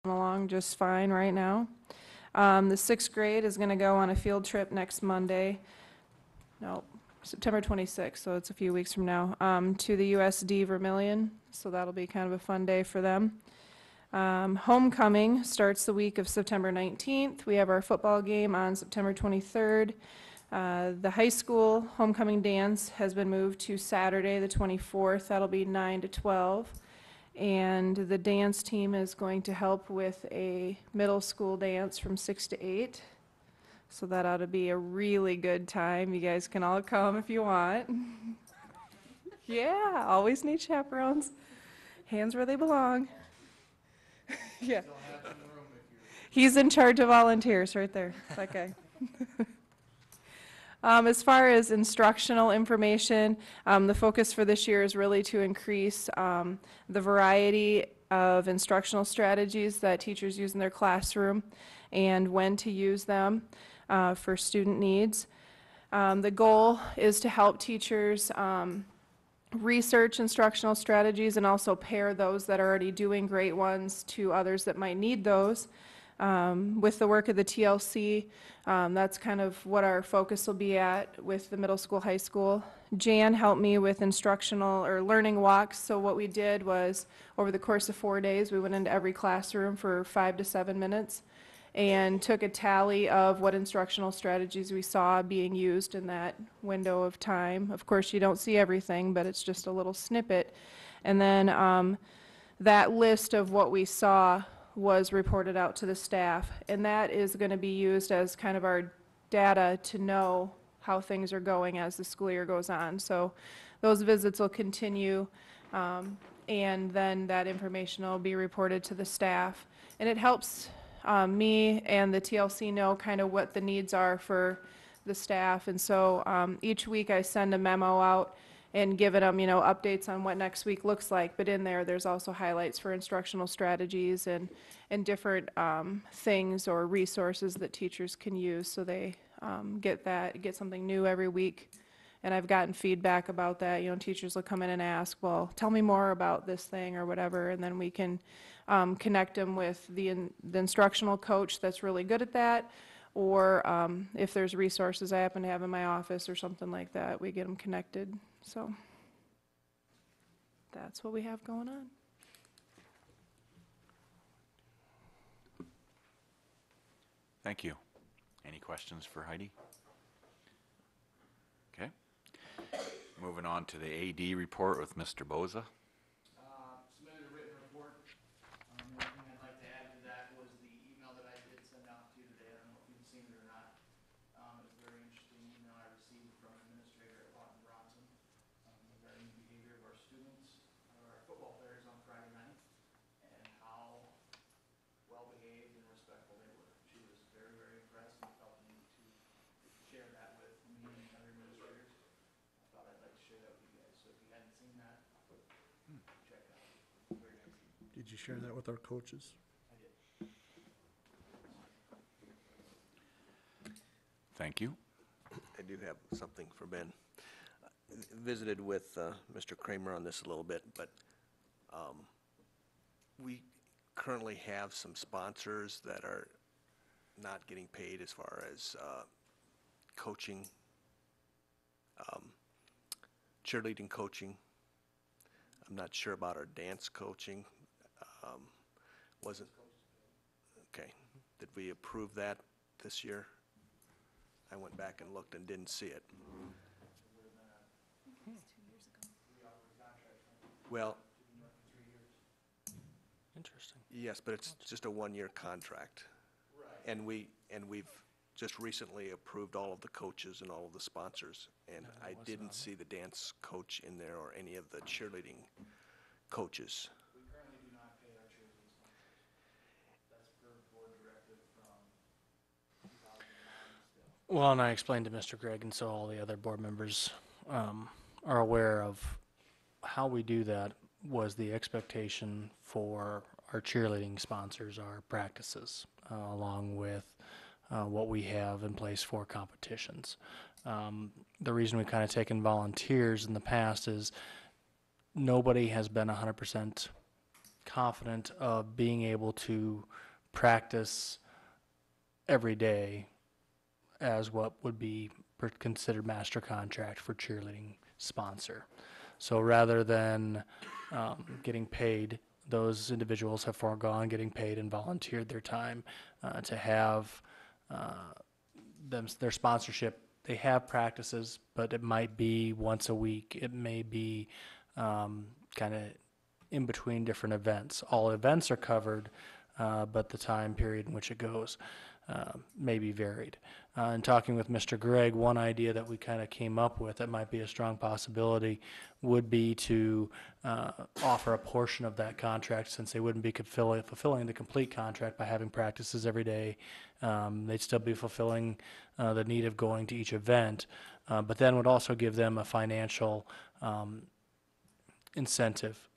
along just fine right now. The 6th grade is going to go on a field trip next Monday. No, September 26th, so it's a few weeks from now, to the USD Vermilion. So that'll be kind of a fun day for them. Homecoming starts the week of September 19th. We have our football game on September 23rd. The high school homecoming dance has been moved to Saturday the 24th. That'll be 9 to 12. And the dance team is going to help with a middle school dance from 6 to 8. So that ought to be a really good time. You guys can all come if you want. Yeah, always need chaperones. Hands where they belong. Yeah. He's in charge of volunteers right there, that guy. As far as instructional information, the focus for this year is really to increase the variety of instructional strategies that teachers use in their classroom and when to use them for student needs. The goal is to help teachers research instructional strategies and also pair those that are already doing great ones to others that might need those. With the work of the TLC, that's kind of what our focus will be at with the middle school, high school. Jan helped me with instructional or learning walks. So what we did was over the course of 4 days, we went into every classroom for 5 to 7 minutes and took a tally of what instructional strategies we saw being used in that window of time. Of course, you don't see everything, but it's just a little snippet. And then that list of what we saw was reported out to the staff, and that is going to be used as kind of our data to know how things are going as the school year goes on. So those visits will continue, and then that information will be reported to the staff. And it helps me and the TLC know kind of what the needs are for the staff. And so each week I send a memo out and giving them, updates on what next week looks like. But in there's also highlights for instructional strategies and different things or resources that teachers can use, so they get something new every week. And I've gotten feedback about that. Teachers will come in and ask, well, tell me more about this thing or whatever, and then we can connect them with the instructional coach that's really good at that. Or if there's resources I happen to have in my office or something like that, we get them connected. So that's what we have going on. Thank you. Any questions for Heidi? Okay. Moving on to the AD report with Mr. Boza. Submitted a written report. The only thing I'd like to add to that was the email that I did send out to you today. I don't know if you've seen it or not. It's a very interesting email I received from an administrator at Lawton Bronson regarding the behavior of our students, our football players on Friday night, and how well behaved and respectful they were. She was very, very impressed and felt the need to share that with me and other administrators. I thought I'd like to share that with you guys. So if you hadn't seen that, check it out. Very nice. Did you share that with our coaches? I did. Thank you. I do have something for Ben. Visited with Mr. Kramer on this a little bit, but we currently have some sponsors that are not getting paid as far as coaching, cheerleading coaching. I'm not sure about our dance coaching. Wasn't okay. Did we approve that this year? I went back and looked and didn't see it. Well, Interesting. yes, but it's just a one-year contract. Right. And we've just recently approved all of the coaches and all of the sponsors, and I didn't see the dance coach in there or any of the cheerleading coaches. We currently do not pay our cheerleading sponsors. That's per board directive from 2009 still. Well, and I explained to Mr. Gregg, and so all the other board members are aware of how we do that. Was the expectation for our cheerleading sponsors, our practices, along with what we have in place for competitions. The reason we've kind of taken volunteers in the past is nobody has been 100% confident of being able to practice every day as what would be considered master contract for cheerleading sponsor. So rather than getting paid, those individuals have foregone getting paid and volunteered their time to have their sponsorship. They have practices, but it might be once a week. It may be kind of in between different events. All events are covered, but the time period in which it goes may be varied. And talking with Mr. Gregg, one idea that we kind of came up with that might be a strong possibility would be to offer a portion of that contract, since they wouldn't be fulfilling the complete contract by having practices every day. They'd still be fulfilling the need of going to each event, but then would also give them a financial incentive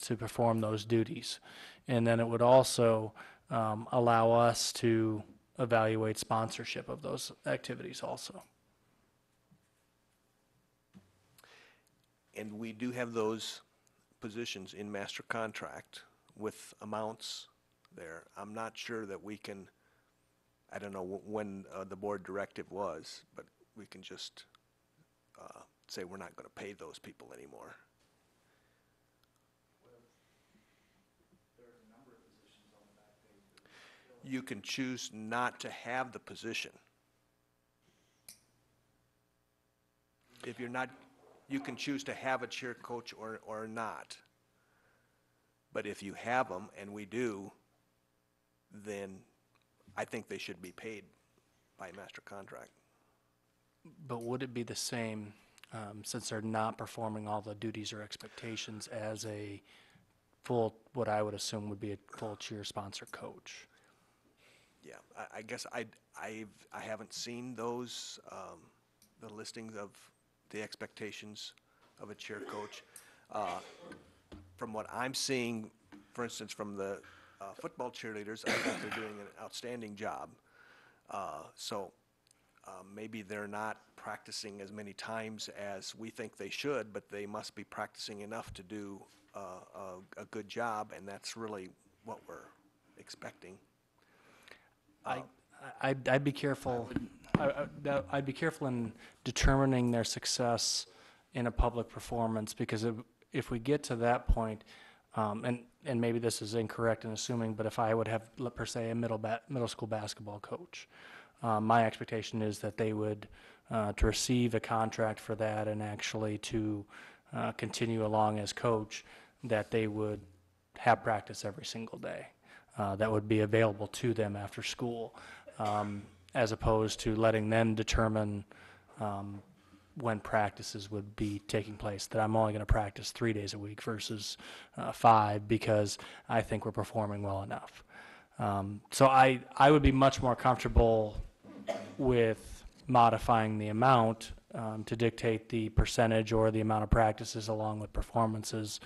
to perform those duties. And then it would also allow us to evaluate sponsorship of those activities also. And we do have those positions in master contract with amounts there. I'm not sure that we can, I don't know when the board directive was, but we can just say we're not going to pay those people anymore. You can choose not to have the position. If you're not, you can choose to have a cheer coach or not. But if you have them, and we do, then I think they should be paid by master contract. But would it be the same, since they're not performing all the duties or expectations, as a full, what I would assume would be a full cheer sponsor coach? Yeah, I guess I haven't seen those, the listings of the expectations of a cheer coach. From what I'm seeing, for instance, from the football cheerleaders, I think they're doing an outstanding job. So maybe they're not practicing as many times as we think they should, but they must be practicing enough to do a good job, and that's really what we're expecting. I'd be careful. I'd be careful in determining their success in a public performance, because if we get to that point, and maybe this is incorrect in assuming, but if I would have, per se, a middle school basketball coach, my expectation is that they would to receive a contract for that and actually to continue along as coach, that they would have practice every single day. That would be available to them after school, as opposed to letting them determine when practices would be taking place, that I'm only going to practice 3 days a week versus 5 because I think we're performing well enough. So I would be much more comfortable with modifying the amount to dictate the percentage or the amount of practices along with performances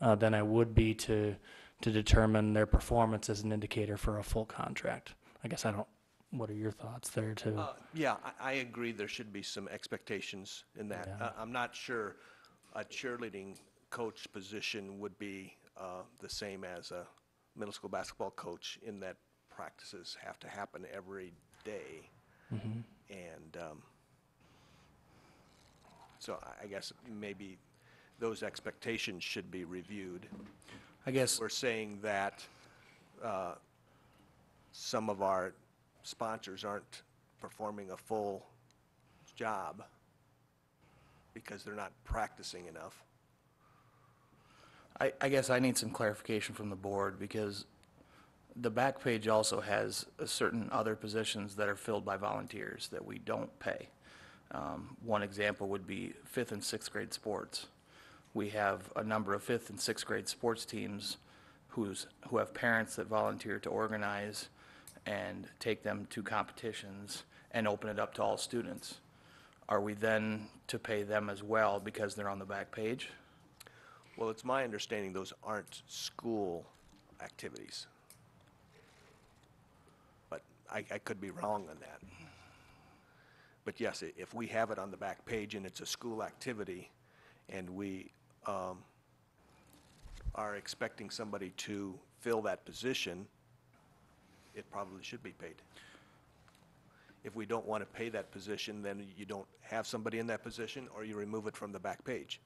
than I would be to determine their performance as an indicator for a full contract. I guess what are your thoughts there too? Yeah, I agree there should be some expectations in that. Yeah. I'm not sure a cheerleading coach position would be the same as a middle school basketball coach, in that practices have to happen every day. Mm-hmm. And so I guess maybe those expectations should be reviewed. I guess, We're saying that some of our sponsors aren't performing a full job because they're not practicing enough. I guess I need some clarification from the board, because the back page also has certain other positions that are filled by volunteers that we don't pay. One example would be 5th and 6th grade sports. We have a number of 5th and 6th grade sports teams who have parents that volunteer to organize and take them to competitions and open it up to all students. Are we then to pay them as well because they're on the back page? Well, it's my understanding those aren't school activities. But I could be wrong on that. But yes, if we have it on the back page and it's a school activity, and we are expecting somebody to fill that position, it probably should be paid. If we don't want to pay that position, then you don't have somebody in that position, or you remove it from the back page.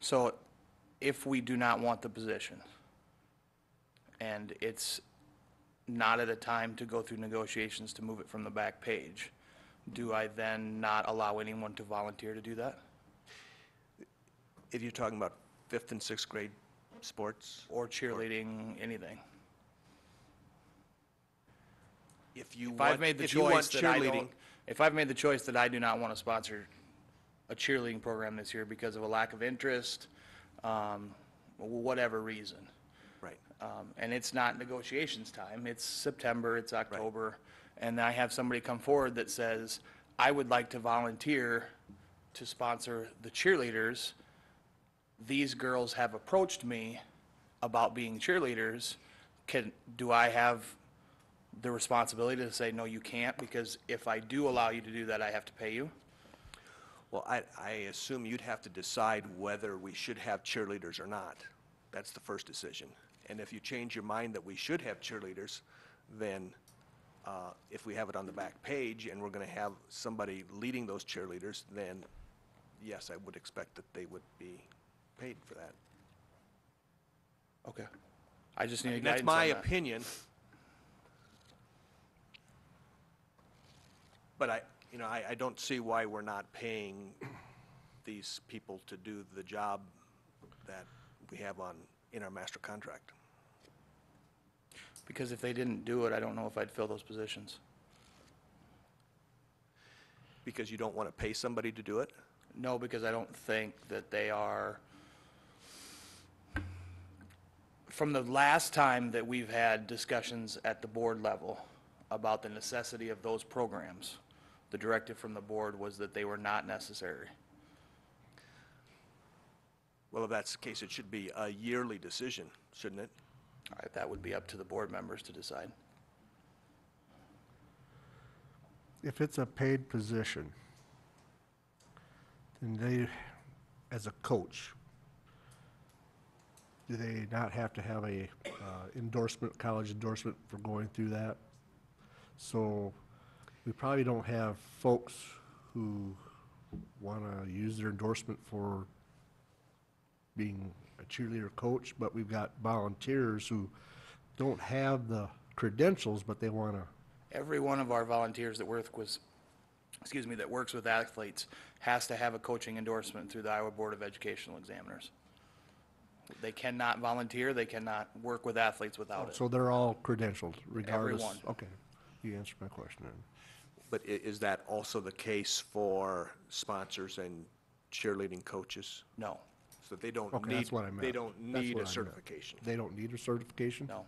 So if we do not want the position, and it's not at a time to go through negotiations to move it from the back page, do I then not allow anyone to volunteer to do that? If you're talking about 5th and 6th grade sports, Or cheerleading, anything? if you If I've want, made the if you want choice that I cheerleading, don't, if I've made the choice that I do not want to sponsor a cheerleading program this year because of a lack of interest, whatever reason, right, and it's not negotiations time, it's September, it's October, and I have somebody come forward that says, I would like to volunteer to sponsor the cheerleaders. These girls have approached me about being cheerleaders. Do I have the responsibility to say, no, you can't, because if I do allow you to do that, I have to pay you? well, I assume you'd have to decide whether we should have cheerleaders or not. That's the first decision. And if you change your mind that we should have cheerleaders, then if we have it on the back page and we're going to have somebody leading those cheerleaders, then yes, I would expect that they would be paid for that. Okay. I just need a And that's guidance my on that. opinion. But I don't see why we're not paying these people to do the job that we have in our master contract. Because if they didn't do it, I don't know if I'd fill those positions. Because you don't want to pay somebody to do it? No, because I don't think that they are, from the last time that we've had discussions at the board level about the necessity of those programs, the directive from the board was that they were not necessary. Well, if that's the case, it should be a yearly decision, shouldn't it? All right, that would be up to the board members to decide. If it's a paid position, then they, as a coach, do they not have to have a endorsement, college endorsement for going through that? So we probably don't have folks who want to use their endorsement for being a cheerleader coach, but we've got volunteers who don't have the credentials, but they want to. Every one of our volunteers that works with athletes has to have a coaching endorsement through the Iowa Board of Educational Examiners. They cannot volunteer, they cannot work with athletes without it. So they're all credentialed regardless? Everyone. Okay, you answered my question then. But is that also the case for sponsors and cheerleading coaches? No, So they don't Okay, need, that's what I meant. they don't That's need what a I meant. certification? They don't need a certification? no.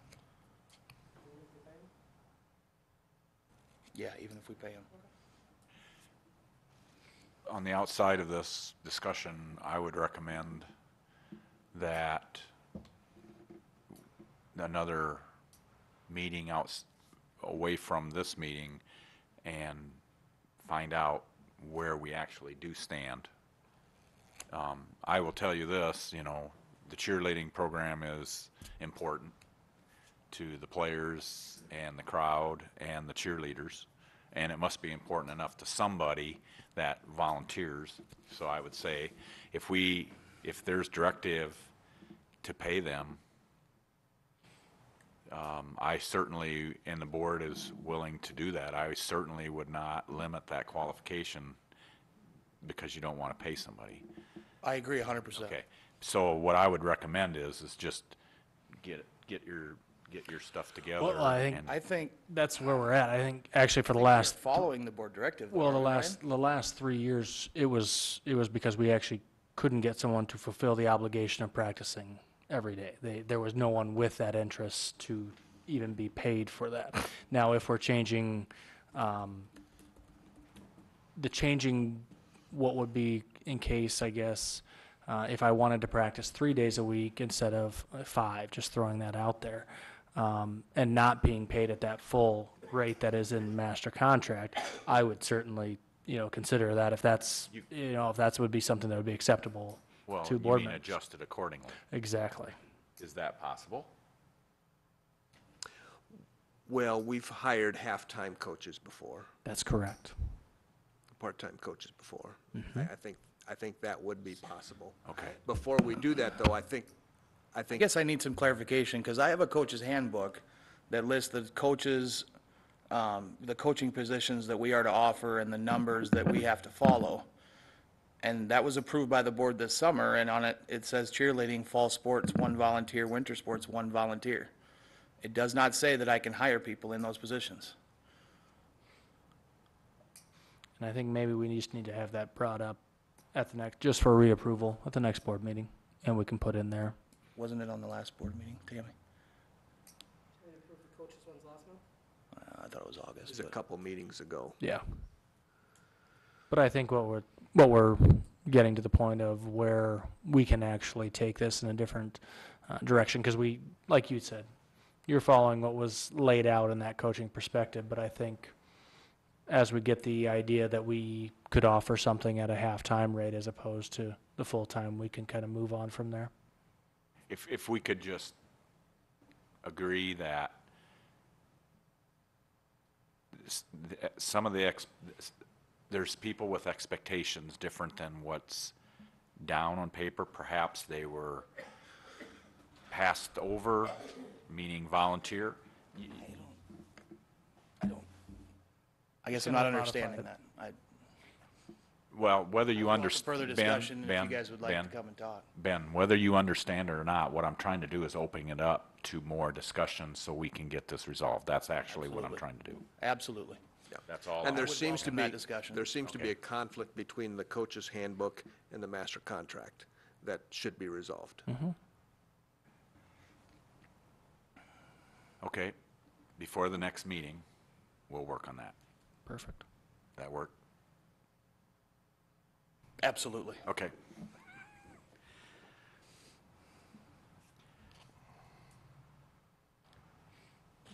Yeah, even if we pay them. On the outside of this discussion, I would recommend that another meeting away from this meeting and find out where we actually do stand. I will tell you this, the cheerleading program is important to the players and the crowd and the cheerleaders, and it must be important enough to somebody that volunteers. So I would say if there's directive to pay them, I certainly, and the board is willing to do that. I certainly would not limit that qualification because you don't want to pay somebody. I agree 100%. Okay, so what I would recommend is just get your stuff together. Well, I think- and- I think That's where we're at. I think actually for the you're last, following the board directive. though, well, the aren't you, Ryan? last 3 years, it was because we actually couldn't get someone to fulfill the obligation of practicing every day. There was no one with that interest to even be paid for that. Now, if we're changing, what would be in case, I guess, if I wanted to practice 3 days a week instead of 5, just throwing that out there, and not being paid at that full rate that is in master contract, I would certainly consider that if that's, if that's would be something that would be acceptable Well, to you board mean members. adjusted accordingly. Exactly. Is that possible? Well, we've hired half-time coaches before, That's correct. part-time coaches before. Mm-hmm. I think that would be possible. Okay. Before we do that, though, I I guess I need some clarification, because I have a coach's handbook that lists the coaches, the coaching positions that we are to offer and the numbers that we have to follow. And that was approved by the board this summer, and on it, it says cheerleading, fall sports, 1 volunteer, winter sports, 1 volunteer. It does not say that I can hire people in those positions. And I think maybe we just need to have that brought up at the next, just for reapproval at the next board meeting, and we can put in there. Wasn't it on the last board meeting, Tammy? I thought it was it August. was a but- couple meetings ago. Yeah. But I think what we're getting to the point of where we can actually take this in a different direction, because we, like you said, you're following what was laid out in that coaching perspective, but I think as we get the idea that we could offer something at a half-time rate as opposed to the full-time, we can kind of move on from there. If we could just agree that some of there's people with expectations different than what's down on paper. Perhaps they were passed over, meaning volunteer. I guess Can I'm not I modify understanding it? that. Well, whether you understand. Further discussion, if you guys would like to come and talk. Ben, whether you understand it or not, what I'm trying to do is open it up to more discussion so we can get this resolved. That's actually what I'm Absolutely. ture to do. Absolutely. Yeah. That's all. And there would seems to welcome be, that discussion. there seems to be Okay. a conflict between the coach's handbook and the master contract that should be resolved. Okay, before the next meeting, we'll work on that. Perfect. That work? Absolutely. Okay.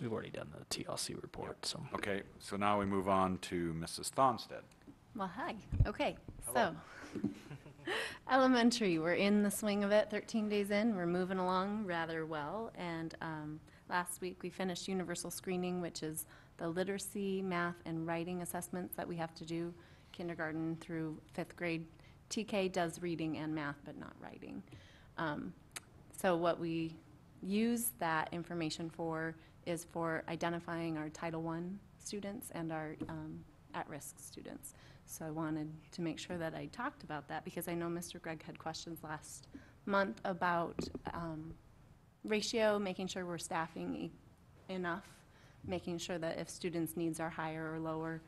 We've already done the TLC report, so. Okay, so now we move on to Mrs. Thonstead. Well, hi. Okay, so elementary, we're in the swing of it, 13 days in. We're moving along rather well. And last week, we finished universal screening, which is the literacy, math, and writing assessments that we have to do kindergarten through 5th grade. TK does reading and math, but not writing. So what we use that information for is for identifying our Title I students and our at-risk students. So I wanted to make sure that I talked about that because I know Mr. Gregg had questions last month about ratio, making sure we're staffing enough, making sure that if students' needs are higher or lower,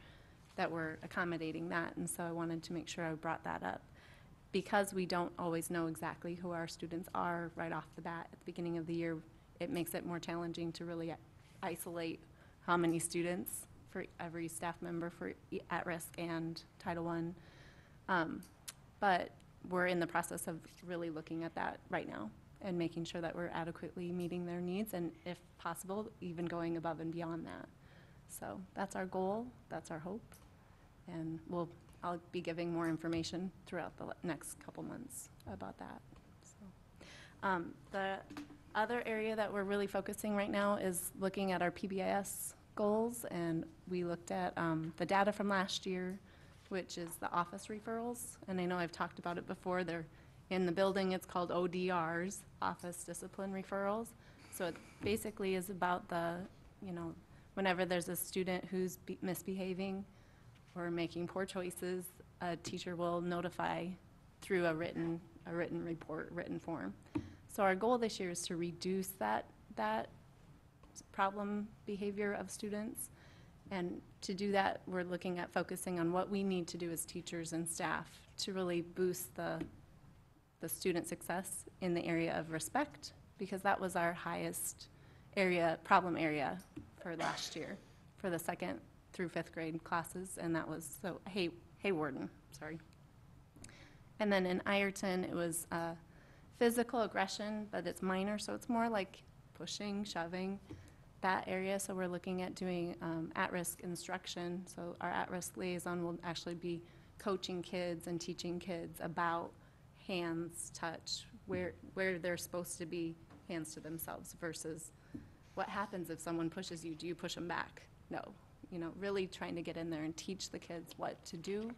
that we're accommodating that. And so I wanted to make sure I brought that up. Because we don't always know exactly who our students are right off the bat at the beginning of the year, it makes it more challenging to really isolate how many students for every staff member for at-risk and Title I. But we're in the process of really looking at that right now and making sure that we're adequately meeting their needs and, if possible, even going above and beyond that. So that's our goal, that's our hope, and I'll be giving more information throughout the next couple months about that. So, the other area that we're really focusing right now is looking at our PBIS goals, and we looked at the data from last year, which is the office referrals. And I know I've talked about it before. They're in the building. It's called ODRs, Office Discipline Referrals. So it basically is about whenever there's a student who's misbehaving or making poor choices, a teacher will notify through a written report, written form. So our goal this year is to reduce that problem behavior of students. And to do that, we're looking at focusing on what we need to do as teachers and staff to really boost the student success in the area of respect, because that was our highest problem area for last year, for the 2nd through 5th grade classes, and that was, Haywarden, sorry. And then in Ireton, it was physical aggression, but it's minor, so it's more like pushing, shoving, that area, so we're looking at doing at-risk instruction. So our at-risk liaison will actually be coaching kids and teaching kids about hands, touch, where they're supposed to be hands to themselves versus what happens if someone pushes you. Do you push them back? No. You know, really trying to get in there and teach the kids what to do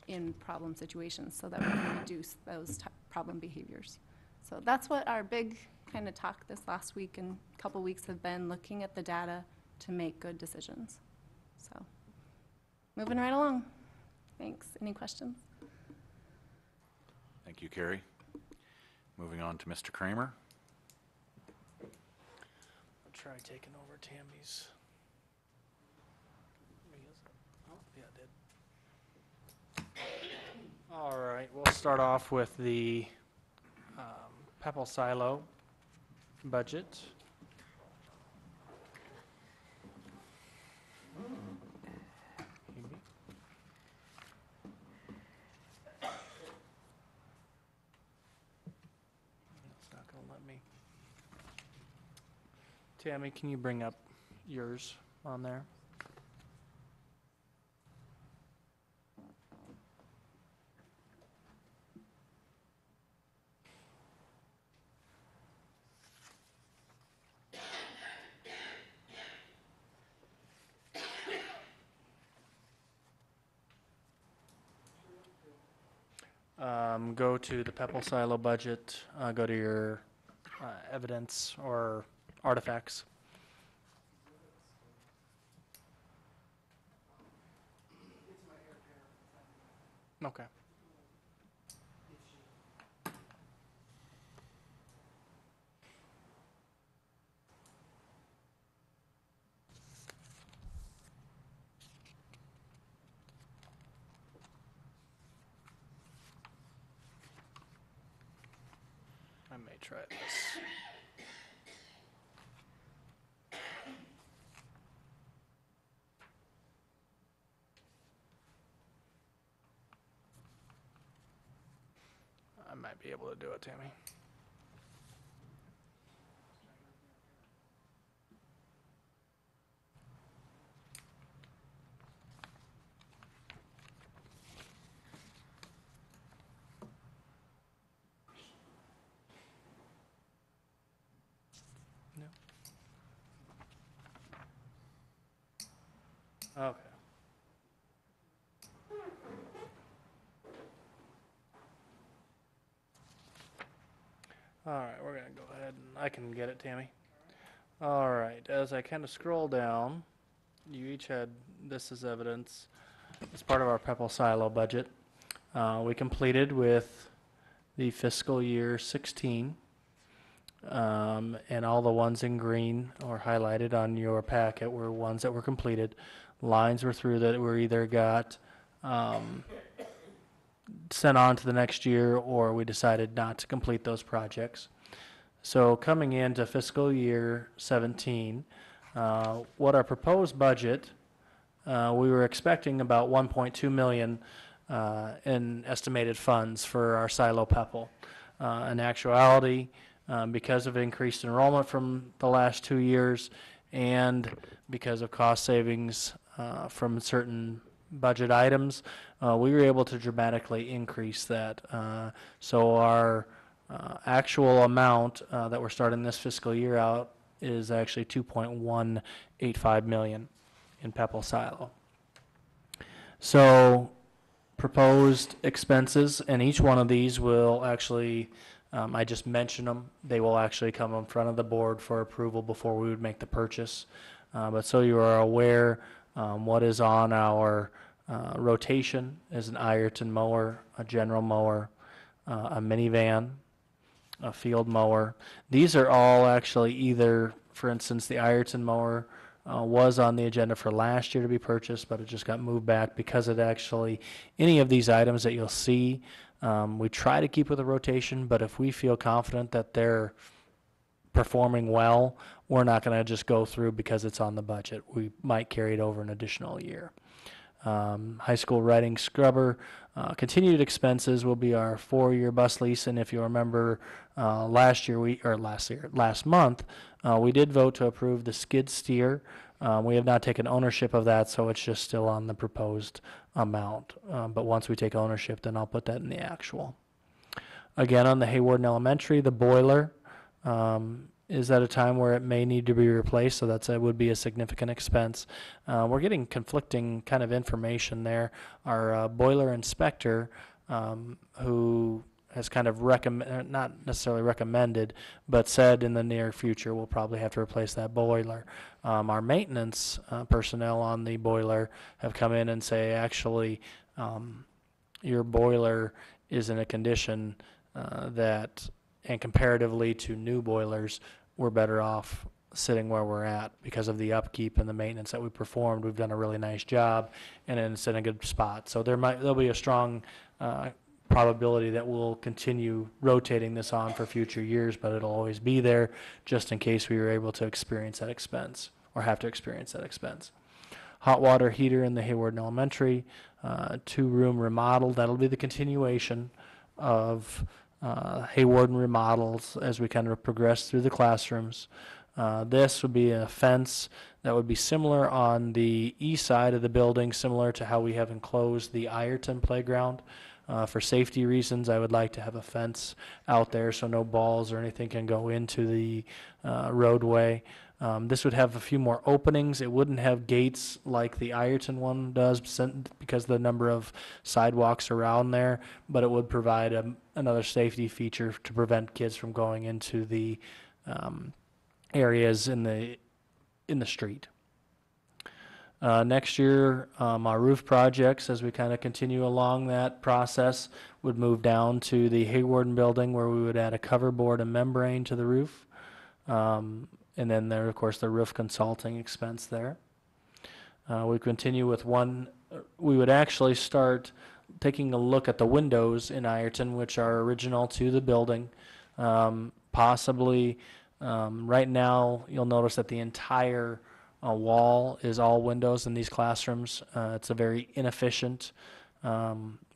in problem situations so that we can reduce those problem behaviors. So that's what our big kind of talk this last week and couple weeks have been, looking at the data to make good decisions. So moving right along. Thanks. Any questions? Thank you, Carrie. Moving on to Mr. Kramer. I'll try taking over Tammy's. Oh, yeah, it did. All right, we'll start off with the Pepple Silo budget. It's not going to let me. Tammy, can you bring up yours on there? Go to the Pepple Silo budget, go to your evidence or artifacts. Okay. I may try this. I might be able to do it, Tammy. No. Okay. All right, we're gonna go ahead and I can get it, Tammy. All right, as I kind of scroll down, you each had this as evidence as part of our Pepple Silo budget. We completed with the fiscal year 16, and all the ones in green or highlighted on your packet were ones that were completed. Lines were through that were either got sent on to the next year, or we decided not to complete those projects. So coming into fiscal year 17, what our proposed budget, we were expecting about 1.2 million in estimated funds for our silo Pepple. In actuality, because of increased enrollment from the last 2 years and because of cost savings from certain budget items, we were able to dramatically increase that. So our actual amount that we're starting this fiscal year out is actually 2.185 million in Pepple Silo. So proposed expenses, and each one of these will actually, I just mentioned them, they will actually come in front of the board for approval before we would make the purchase. But so you are aware, what is on our rotation is an Ironton mower, a general mower, a minivan, a field mower. These are all actually either, for instance, the Ironton mower was on the agenda for last year to be purchased, but it just got moved back because it actually, any of these items that you'll see, we try to keep with a rotation, but if we feel confident that they're performing well, we're not going to just go through because it's on the budget. We might carry it over an additional year. High school riding scrubber. Continued expenses will be our 4-year bus lease, and if you remember, last month, we did vote to approve the skid steer. We have not taken ownership of that, so it's just still on the proposed amount. But once we take ownership, then I'll put that in the actual. Again, on the Haywarden Elementary, the boiler is at a time where it may need to be replaced, so that would be a significant expense. We're getting conflicting kind of information there. Our boiler inspector, who has kind of not necessarily recommended, but said in the near future we'll probably have to replace that boiler. Our maintenance personnel on the boiler have come in and say, actually, your boiler is in a condition that, and comparatively to new boilers, we're better off sitting where we're at because of the upkeep and the maintenance that we performed. We've done a really nice job, and it's in a good spot. So there'll be a strong probability that we'll continue rotating this on for future years, but it'll always be there just in case we were able to experience that expense or have to experience that expense. Hot water heater in the Haywarden Elementary, 2-room remodel. That'll be the continuation of Haywarden remodels as we kind of progress through the classrooms. This would be a fence that would be similar on the east side of the building, similar to how we have enclosed the Ireton playground. For safety reasons, I would like to have a fence out there so no balls or anything can go into the roadway. This would have a few more openings. It wouldn't have gates like the Ireton one does because of the number of sidewalks around there, but it would provide another safety feature to prevent kids from going into the areas in the street. Next year, our roof projects, as we kind of continue along that process, would move down to the Haywarden building where we would add a cover board and membrane to the roof. And then there, of course, the roof consulting expense there. We continue with we would actually start taking a look at the windows in Ireton, which are original to the building. Possibly, right now, you'll notice that the entire wall is all windows in these classrooms. It's a very inefficient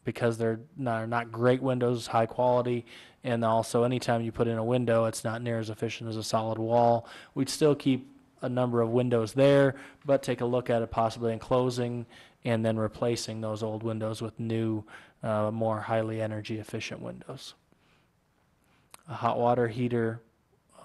because they're not great windows, high quality, and also anytime you put in a window, it's not near as efficient as a solid wall. We'd still keep a number of windows there, but take a look at it possibly enclosing and then replacing those old windows with new, more highly energy efficient windows. A hot water heater,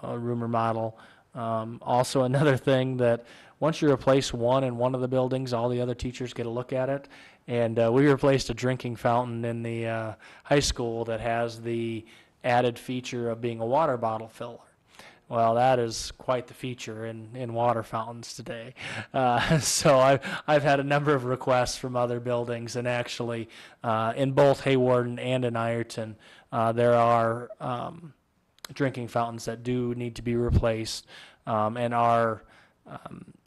room remodel. Also another thing that once you replace one in one of the buildings, all the other teachers get a look at it. And we replaced a drinking fountain in the high school that has the added feature of being a water bottle filler. Well, that is quite the feature in water fountains today. So I've had a number of requests from other buildings, and actually in both Haywarden and in Ireton, there are drinking fountains that do need to be replaced and are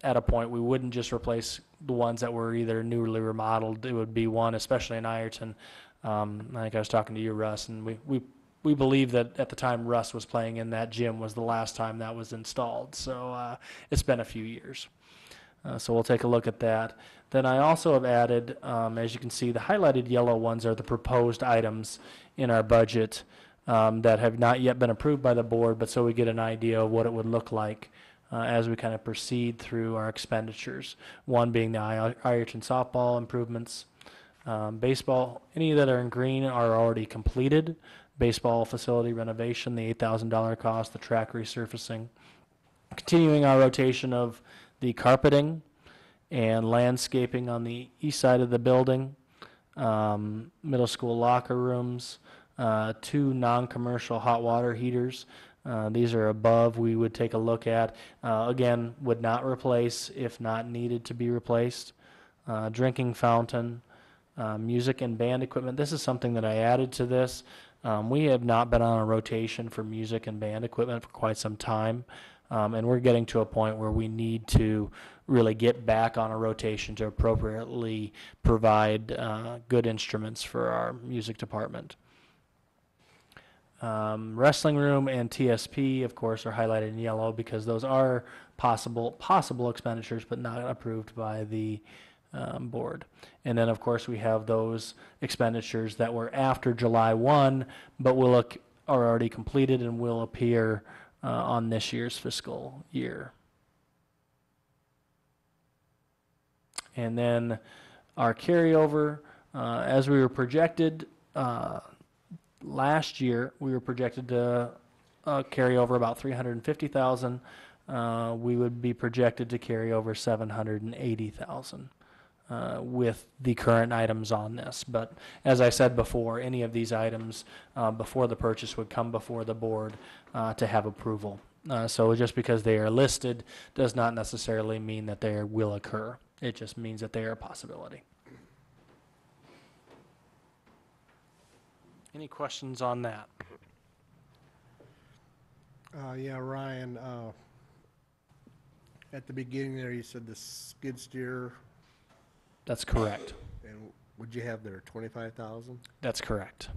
at a point we wouldn't just replace the ones that were either newly remodeled. It would be one, especially in Ireton. I think I was talking to you, Russ, and we believe that at the time Russ was playing in that gym was the last time that was installed. So it's been a few years. So we'll take a look at that. Then I also have added, as you can see, the highlighted yellow ones are the proposed items in our budget that have not yet been approved by the board, but so we get an idea of what it would look like as we kind of proceed through our expenditures. One being the Ireton softball improvements. Baseball, any that are in green are already completed. Baseball facility renovation, the $8,000 cost, the track resurfacing. Continuing our rotation of the carpeting and landscaping on the east side of the building. Middle school locker rooms, 2 non-commercial hot water heaters. These are above, we would take a look at. Again, would not replace if not needed to be replaced. Drinking fountain, music and band equipment. This is something that I added to this. We have not been on a rotation for music and band equipment for quite some time, and we're getting to a point where we need to really get back on a rotation to appropriately provide good instruments for our music department. Wrestling room and TSP, of course, are highlighted in yellow because those are possible expenditures, but not approved by the board. And then, of course, we have those expenditures that were after July 1, but are already completed and will appear on this year's fiscal year. And then our carryover, as we were projected last year, we were projected to carry over about $350,000. We would be projected to carry over $780,000 with the current items on this. But as I said before, any of these items before the purchase would come before the board to have approval. So just because they are listed does not necessarily mean that they will occur. It just means that they are a possibility. Any questions on that? Yeah, Ryan, at the beginning there, you said the skid steer, That's correct. and would you have there 25,000? That's correct.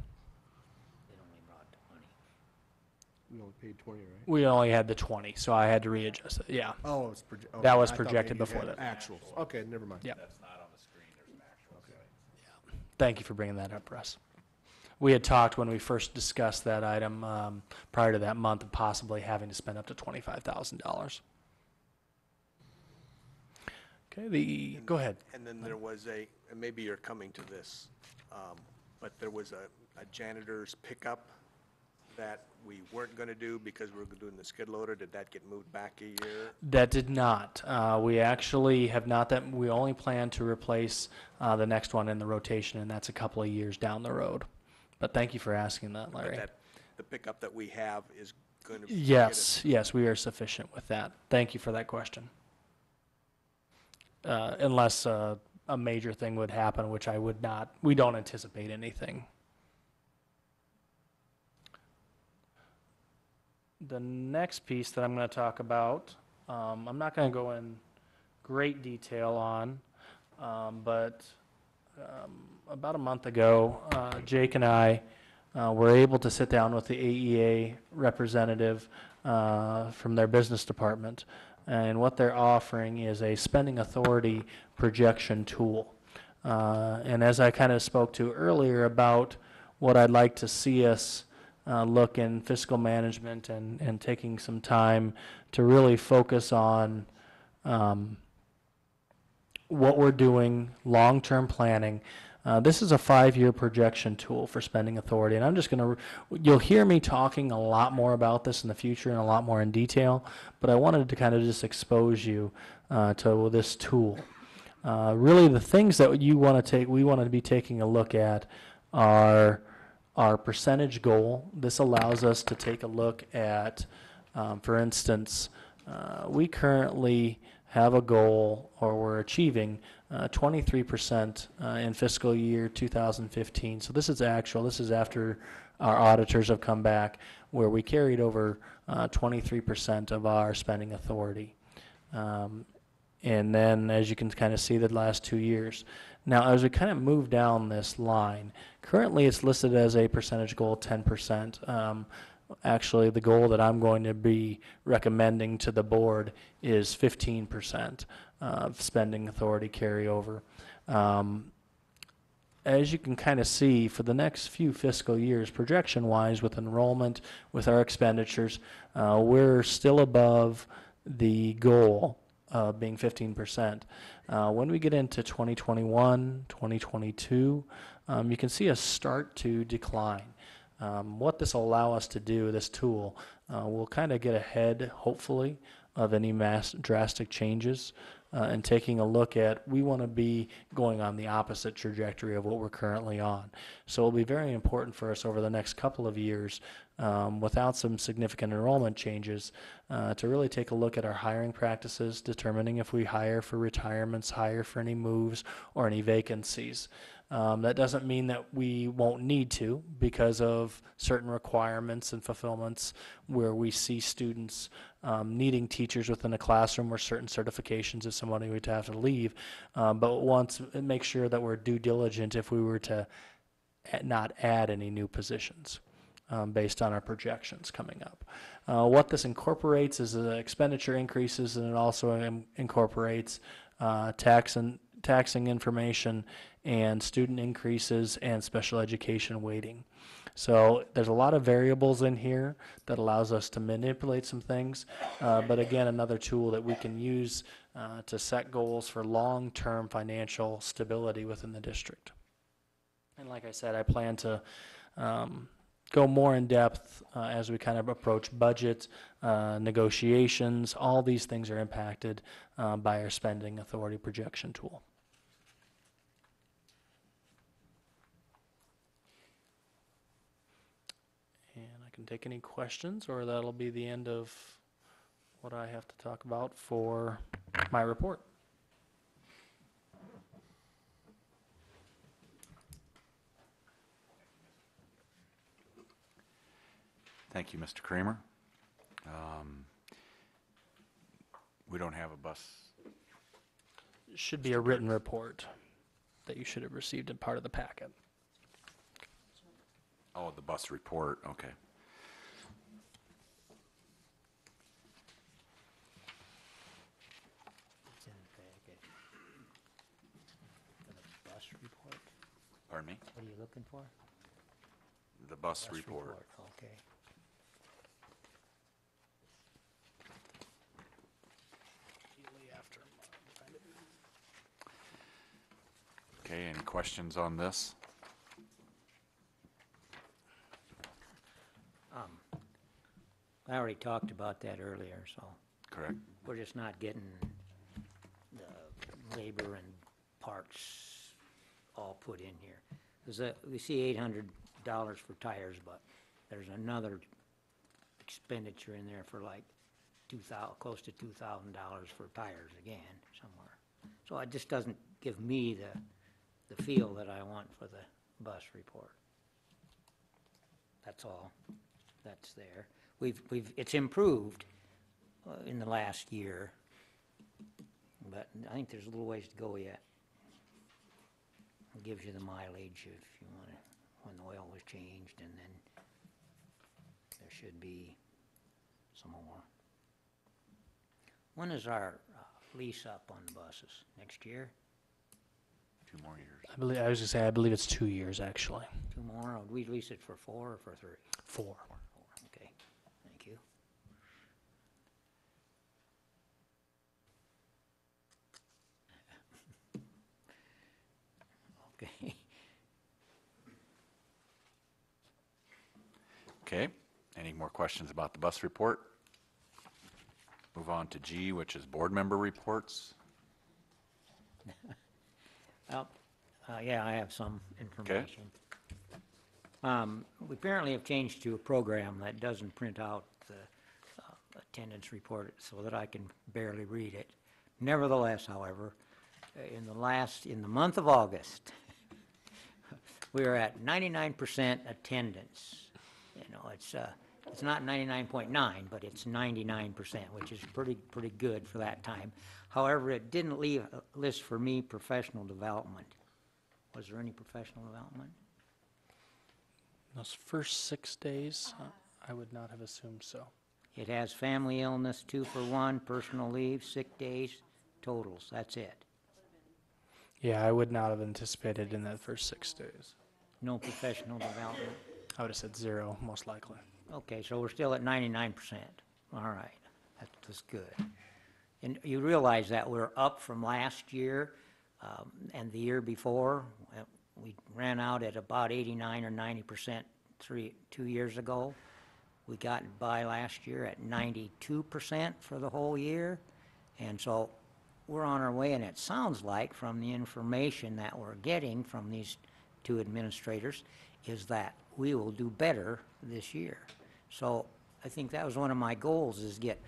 We only paid 20, right? We only had the 20, so I had to readjust it. Yeah. Oh, it's That was I thought projected maybe you before had that. Actuals. Okay, never mind. Yeah. That's not on the screen, there's an actual site. Thank you for bringing that up, Russ. We had talked when we first discussed that item prior to that month of possibly having to spend up to $25,000. Okay, go ahead. And then there was and maybe you're coming to this, but there was a janitor's pickup that we weren't going to do because we were doing the skid loader. Did that get moved back a year? That did not. We actually have not. We only plan to replace the next one in the rotation, and that's a couple of years down the road. But thank you for asking that, Larry. But the pickup that we have is going to. Yes, we are sufficient with that. Thank you for that question. Unless a major thing would happen, which I would not, we don't anticipate anything. The next piece that I'm going to talk about, I'm not going to go in great detail on, but about a month ago, Jake and I were able to sit down with the AEA representative from their business department, and what they're offering is a spending authority projection tool. And as I kind of spoke to earlier about what I'd like to see us look in fiscal management and taking some time to really focus on what we're doing, long-term planning. This is a 5-year projection tool for spending authority, and I'm just going to, you'll hear me talking a lot more about this in the future and a lot more in detail, but I wanted to kind of just expose you to this tool. Really the things that we want to be taking a look at are our percentage goal. This allows us to take a look at, for instance, we currently have a goal, or we're achieving 23% in fiscal year 2015. So this is actual. This is after our auditors have come back, where we carried over 23% of our spending authority. And then, as you can kind of see, the last 2 years. Now, as we kind of move down this line, currently it's listed as a percentage goal, 10%. Actually, the goal that I'm going to be recommending to the board is 15% of spending authority carryover. As you can kind of see, for the next few fiscal years, projection-wise, with enrollment, with our expenditures, we're still above the goal of being 15%. When we get into 2021, 2022, you can see us start to decline. What this will allow us to do, this tool, we'll kind of get ahead, hopefully, of any drastic changes and taking a look at, we want to be going on the opposite trajectory of what we're currently on. So it'll be very important for us over the next couple of years, without some significant enrollment changes, to really take a look at our hiring practices, determining if we hire for retirements, hire for any moves, or any vacancies. That doesn't mean that we won't need to, because of certain requirements and fulfillments where we see students needing teachers within a classroom, or certain certifications if somebody would have to leave. But make sure that we're due diligent if we were to not add any new positions based on our projections coming up. What this incorporates is expenditure increases, and it also incorporates tax taxing information and student increases and special education weighting. So there's a lot of variables in here that allows us to manipulate some things, but again, another tool that we can use to set goals for long-term financial stability within the district. And like I said, I plan to go more in depth as we kind of approach budget, negotiations. All these things are impacted by our spending authority projection tool. And I can take any questions, or that'll be the end of what I have to talk about for my report. Thank you, Mr. Kramer. We don't have a bus. It should be a written report that you should have received in part of the packet. Oh, the bus report, okay. It's in the packet. For the bus report? Pardon me? What are you looking for? The bus report. Okay. Okay, any questions on this? I already talked about that earlier, so Correct? we're just not getting the labor and parts all put in here. There's we see $800 for tires, but there's another expenditure in there for like close to $2,000 for tires again somewhere. So it just doesn't give me the feel that I want for the bus report. That's all that's there. It's improved in the last year, but I think there's a little ways to go yet. It gives you the mileage if you want to, when the oil was changed, and then there should be some more. When is our lease up on the buses? Next year? 2 more years. I was gonna say, I believe it's 2 years, actually. 2 more? Or we lease it for 4 or for 3? 4. 4, okay. Thank you. Okay. Okay, any more questions about the bus report? Move on to G, which is board member reports. Well, yeah, I have some information. We apparently have changed to a program that doesn't print out the attendance report so that I can barely read it. Nevertheless, however, in the month of August, we are at 99% attendance. You know, it's not 99.9, but it's 99%, which is pretty good for that time. However, it didn't leave a list for me professional development. Was there any professional development? Those first 6 days, I would not have assumed so. It has family illness, 2 for 1, personal leave, sick days, totals, that's it. Yeah, I would not have anticipated in that first 6 days. No professional development. I would have said 0, most likely. Okay, so we're still at 99%. All right, that's good. And you realize that we're up from last year and the year before. We ran out at about 89 or 90% 2 years ago. We got by last year at 92% for the whole year. And so we're on our way, and it sounds like from the information that we're getting from these 2 administrators is that we will do better this year. So I think that was one of my goals, is get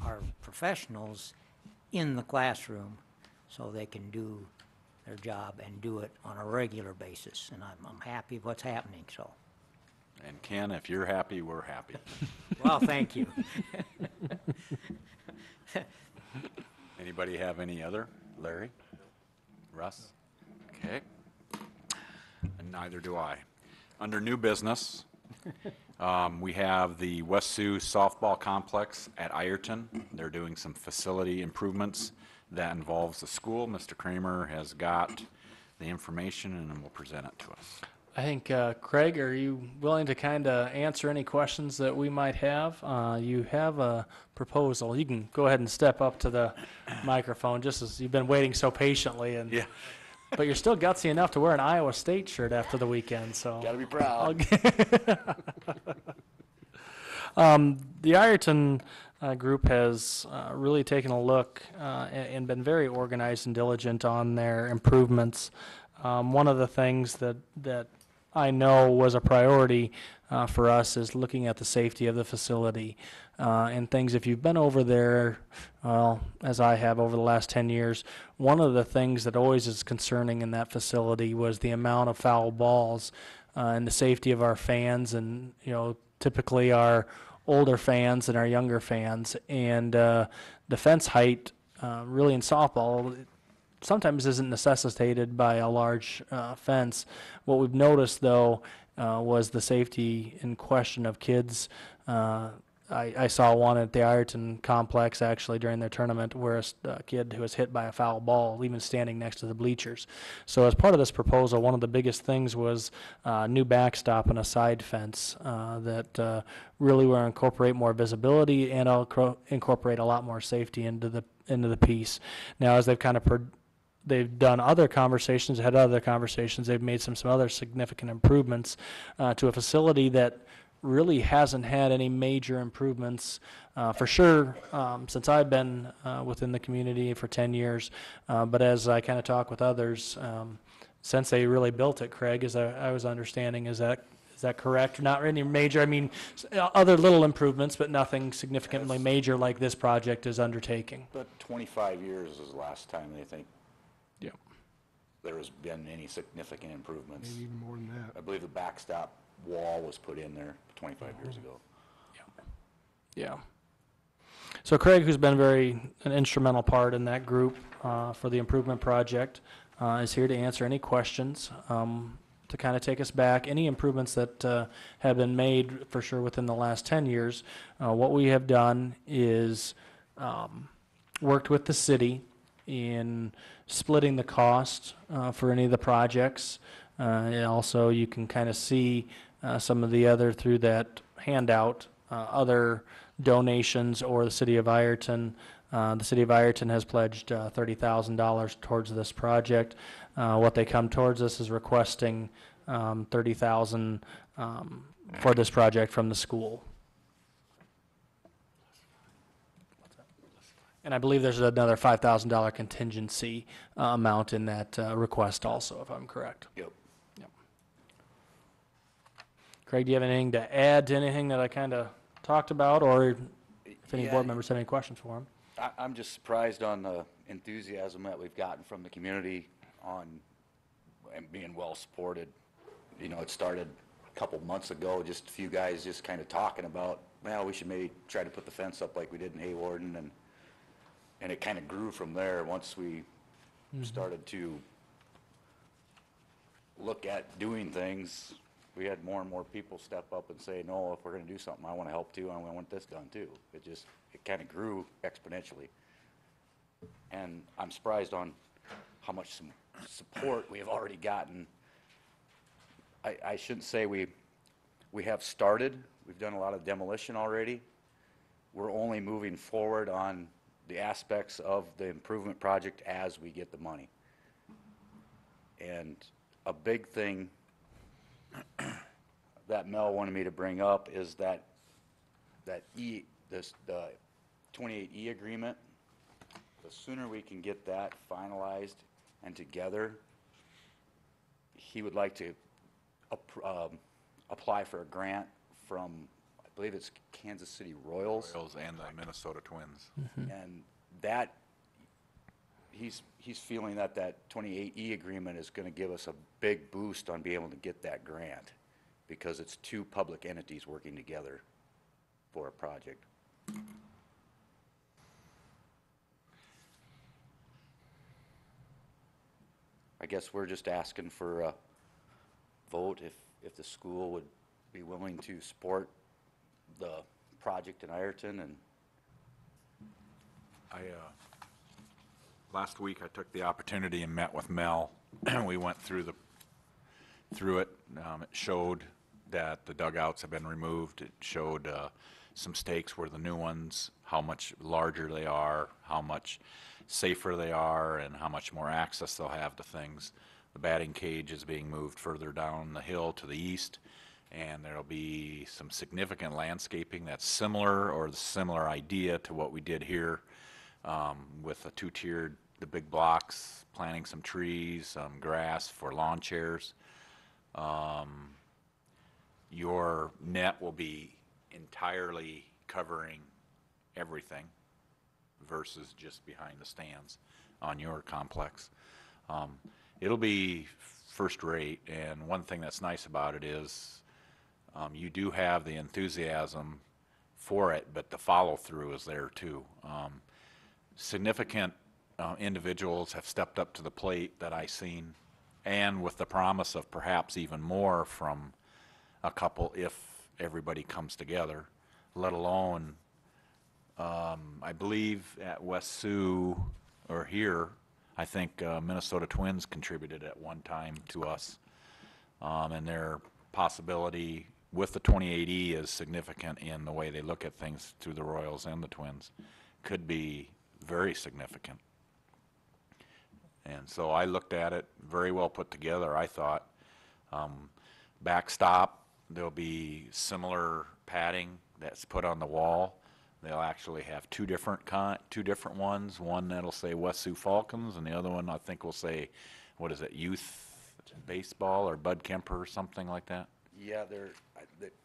our professionals in the classroom so they can do their job and do it on a regular basis. And I'm happy with what's happening, so. And Ken, if you're happy, we're happy. Well, thank you. Anybody have any other? Larry? Russ? Okay. And neither do I. Under new business, we have the West Sioux softball complex at Ireton. They're doing some facility improvements that involves the school. Mr. Kramer has got the information and will present it to us. I think, Craig, are you willing to kind of answer any questions that we might have? You have a proposal. You can go ahead and step up to the microphone, just as you've been waiting so patiently. And Yeah. But you're still gutsy enough to wear an Iowa State shirt after the weekend, so. Gotta be proud. The Ireton group has really taken a look and been very organized and diligent on their improvements. One of the things that I know was a priority for us is looking at the safety of the facility and things. If you've been over there, well, as I have over the last 10 years, one of the things that always is concerning in that facility was the amount of foul balls and the safety of our fans, and typically our older fans and our younger fans, and defense height really in softball sometimes isn't necessitated by a large fence. What we've noticed, though, was the safety in question of kids. I saw one at the Ireton complex actually during their tournament where a kid who was hit by a foul ball, even standing next to the bleachers. So as part of this proposal, one of the biggest things was new backstop and a side fence that really will incorporate more visibility and incorporate a lot more safety into the piece. Now, as they've kind of they've done other conversations, had other conversations, they've made some other significant improvements to a facility that really hasn't had any major improvements for sure since I've been within the community for 10 years. But as I kind of talk with others, since they really built it, Craig, as I was understanding, is that correct? Not any major, I mean, other little improvements, but nothing significantly major like this project is undertaking. But 25 years is the last time they think Yeah. there has been any significant improvements. Maybe even more than that. I believe the backstop wall was put in there 25 years ago. Yeah. So Craig, who's been an instrumental part in that group for the improvement project, is here to answer any questions, to kind of take us back. Any improvements that have been made for sure within the last 10 years. What we have done is worked with the city in splitting the cost for any of the projects. And also you can kind of see some of the other through that handout, other donations or the city of Ireton. The city of Ireton has pledged $30,000 towards this project. What they come towards us is requesting $30,000 for this project from the school. And I believe there's another $5,000 contingency amount in that request also, if I'm correct. Yep. Craig, do you have anything to add to anything that I kind of talked about, or if any board members have any questions for him? I'm just surprised on the enthusiasm that we've gotten from the community on and being well supported. It started a couple months ago, just a few guys just kind of talking about, well, we should maybe try to put the fence up like we did in Haywarden, and it kind of grew from there once we started to look at doing things. We had more and more people step up and say, no, if we're going to do something, I want to help too, and I want this done too. It kind of grew exponentially. And I'm surprised on how much support we have already gotten. I shouldn't say we have started. We've done a lot of demolition already. We're only moving forward on the aspects of the improvement project as we get the money. And a big thing that Mel wanted me to bring up is the 28E agreement. The sooner we can get that finalized and together, he would like to apply for a grant from, I believe it's Kansas City Royals. Royals and the Minnesota Twins. And that, he's feeling that 28E agreement is going to give us a big boost on being able to get that grant, because it's two public entities working together for a project. I guess we're just asking for a vote if the school would be willing to support the project in Ireton. And Last week, I took the opportunity and met with Mel. We went through it. It showed that the dugouts have been removed. It showed some stakes where the new ones, how much larger they are, how much safer they are, and how much more access they'll have to things. The batting cage is being moved further down the hill to the east, and there'll be some significant landscaping that's similar or the similar idea to what we did here, with a two-tiered, the big blocks, planting some trees, some grass for lawn chairs. Your net will be entirely covering everything versus just behind the stands on your complex. It'll be first rate, and one thing that's nice about it is you do have the enthusiasm for it, but the follow-through is there too. Significant individuals have stepped up to the plate that I've seen, and with the promise of perhaps even more from a couple if everybody comes together, let alone, I believe at West Sioux, or here, I think Minnesota Twins contributed at one time to us, and their possibility with the 28E is significant in the way they look at things through the Royals and the Twins, could be very significant. And so I looked at it, very well put together, I thought. Backstop, there'll be similar padding that's put on the wall. They'll actually have two different ones. One that'll say West Sioux Falcons, and the other one I think will say, what is it, Youth Baseball or Bud Kemper or something like that. Yeah,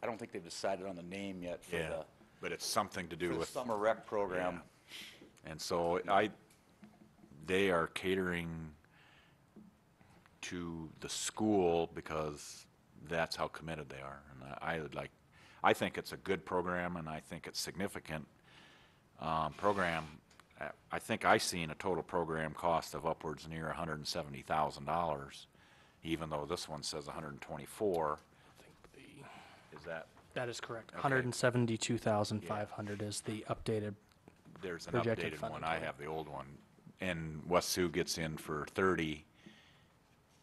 I don't think they've decided on the name yet for the, but it's something to do for the with summer rec program. And so they are catering to the school because that's how committed they are. And I think it's a good program, and I think it's significant program. I think I seen a total program cost of upwards near $170,000, even though this one says 124. Is that? That is correct. Okay. 172,500 is the updated. There's an projected updated funding one. I total. have the old one. And West Sioux gets in for 30,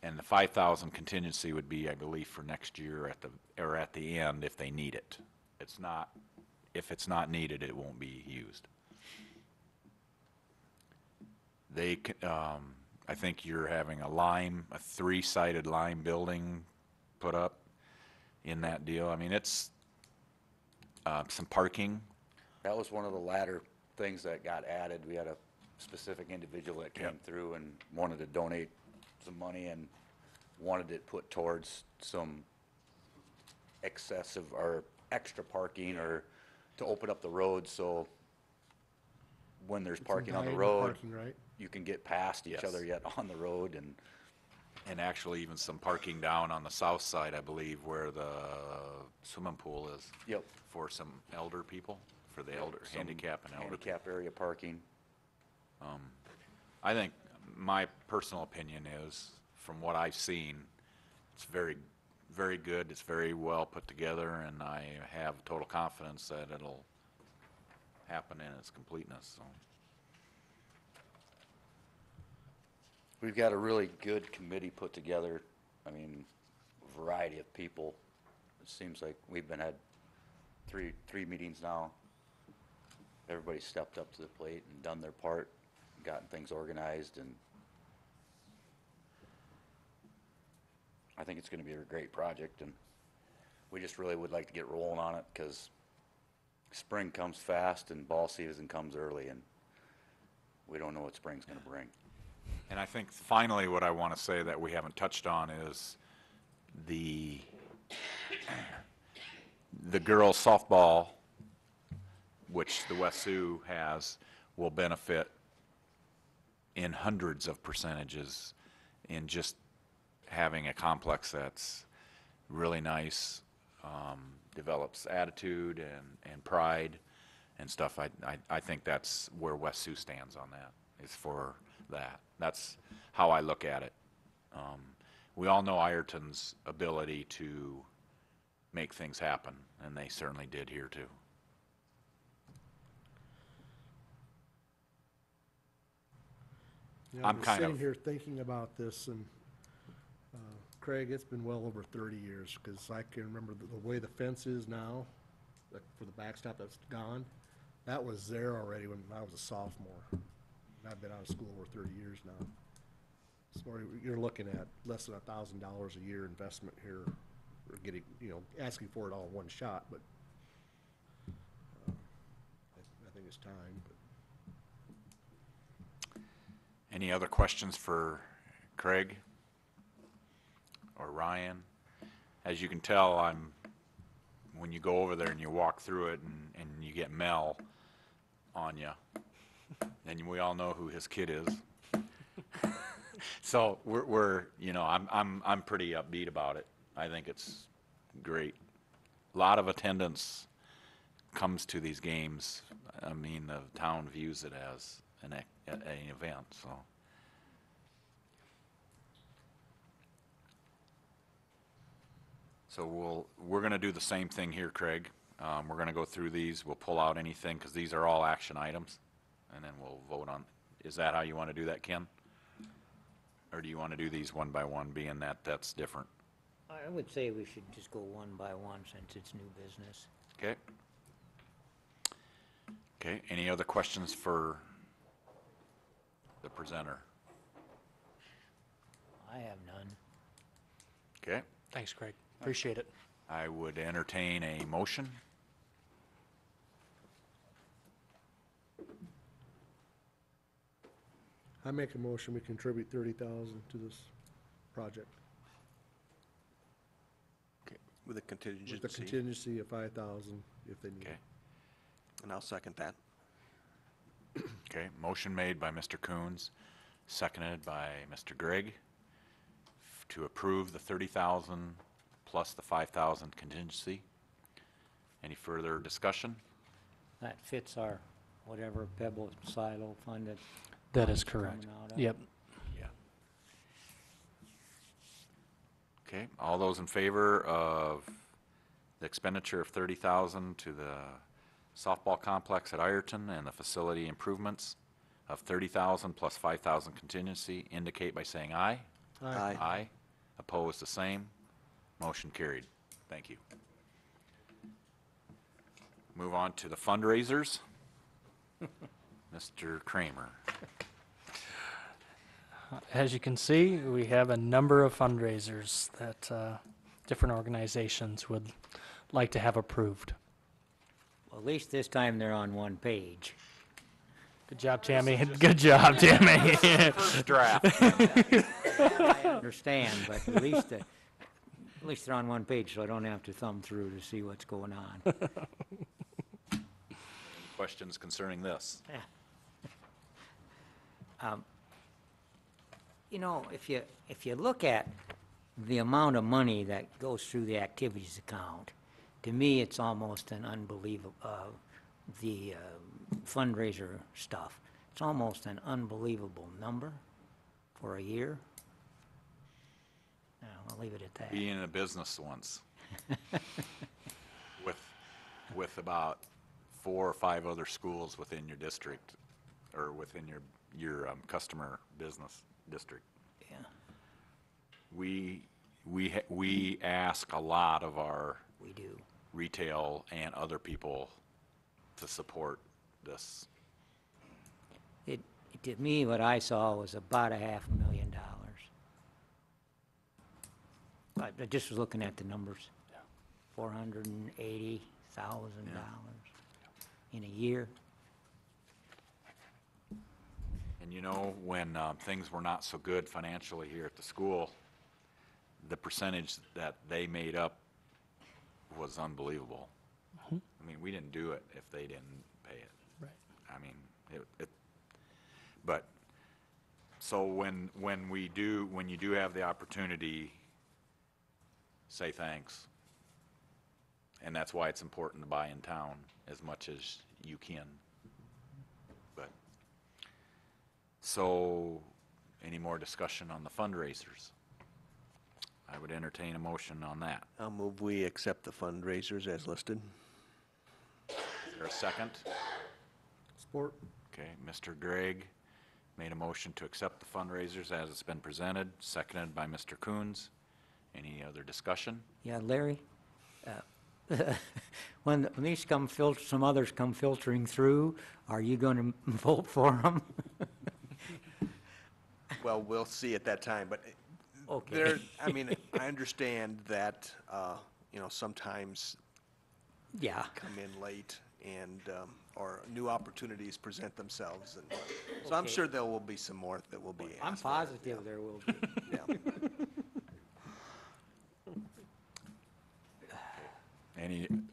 and the 5,000 contingency would be, I believe, for next year at the end if they need it. If it's not needed, it won't be used. I think you're having a three-sided lime building put up in that deal. I mean, it's some parking. That was one of the latter things that got added. We had a specific individual that came through and wanted to donate some money and wanted it put towards some excessive or extra parking or to open up the road so when there's parking on the road, Parking, right? you can get past each Yes. other yet on the road. And actually even some parking down on the south side, I believe, where the swimming pool is. Yep. For some elder people, for the some handicap and elder. handicap area parking. I think my personal opinion is, from what I've seen, it's very, very good. It's very well put together, and I have total confidence that it'll happen in its completeness. So. We've got a really good committee put together. I mean, a variety of people. It seems like we've had three meetings now. Everybody's stepped up to the plate and done their part, gotten things organized, and I think it's going to be a great project, and we just really would like to get rolling on it because spring comes fast and ball season comes early, and we don't know what spring's going to bring. And I think finally what I want to say that we haven't touched on is the girls softball, which the West Sioux has, will benefit in hundreds of percentages in just having a complex that's really nice, develops attitude and pride and stuff. I think that's where West Sioux stands on that, is for that. That's how I look at it. We all know Ireton's ability to make things happen, and they certainly did here too. Yeah, I'm I've been kind sitting of, here thinking about this, and Craig, it's been well over 30 years, because I can remember the way the fence is now, like for the backstop that's gone, that was there already when I was a sophomore. And I've been out of school over 30 years now. So you're looking at less than $1,000 a year investment here, or getting, asking for it all in one shot, but I think it's time. But any other questions for Craig or Ryan? As you can tell, when you go over there and you walk through it and you get Mel on you, then we all know who his kid is. So I'm pretty upbeat about it. I think it's great. A lot of attendance comes to these games. I mean, the town views it as an event, so. So we're gonna do the same thing here, Craig. We're gonna go through these, we'll pull out anything, because these are all action items, and then we'll vote on. Is that how you want to do that, Ken? Or do you want to do these one by one, being that that's different? I would say we should just go one by one since it's new business. Okay. Okay, any other questions for the presenter? I have none. Okay, Thanks, Craig. Appreciate it. I would entertain a motion. I make a motion, we contribute 30,000 to this project, With a contingency. with the contingency of 5,000 if they need Okay, it. And I'll second that. okay, motion made by Mr. Coons, seconded by Mr. Gregg to approve the 30,000 plus the 5,000 contingency. Any further discussion? That fits our whatever Pebble silo fund that. That is funds are correct. coming out of. Yep. Yeah. Okay, all those in favor of the expenditure of 30,000 to the softball complex at Ireton and the facility improvements of 30,000 plus 5,000 contingency indicate by saying aye. Aye. Aye. Opposed, the same. Motion carried. Thank you. Move on to the fundraisers. Mr. Kramer. As you can see, we have a number of fundraisers that different organizations would like to have approved. Well, at least this time they're on one page. Good job, Tammy. Good job, Tammy. First draft. I understand, but at least they're on one page, so I don't have to thumb through to see what's going on. Questions concerning this? If you look at the amount of money that goes through the activities account, to me, it's almost an unbelievable, the fundraiser stuff. It's almost an unbelievable number for a year. No, I'll leave it at that. Being in a business once. With about 4 or 5 other schools within your district, or within your customer business district. Yeah. We ask a lot of our We do. retail and other people to support this. To me, what I saw was about $500,000. I just was looking at the numbers. $480,000 in a year. And when things were not so good financially here at the school, the percentage that they made up was unbelievable. I mean, we didn't do it if they didn't pay it. Right. I mean, but, so when you do have the opportunity, say thanks. And that's why it's important to buy in town as much as you can. But, so, any more discussion on the fundraisers? I would entertain a motion on that. I'll move we accept the fundraisers as listed. Is there a second? Sport? Okay, Mr. Gregg made a motion to accept the fundraisers as it's been presented, seconded by Mr. Coons. Any other discussion? Yeah, Larry, when these some others come filtering through, are you going to vote for them? Well, we'll see at that time, but Okay. there, I mean, I understand that, you know, sometimes Yeah. come in late and, or new opportunities present themselves, and so I'm Okay. sure there will be some more that will be asked. I'm for. positive there will be. Yeah.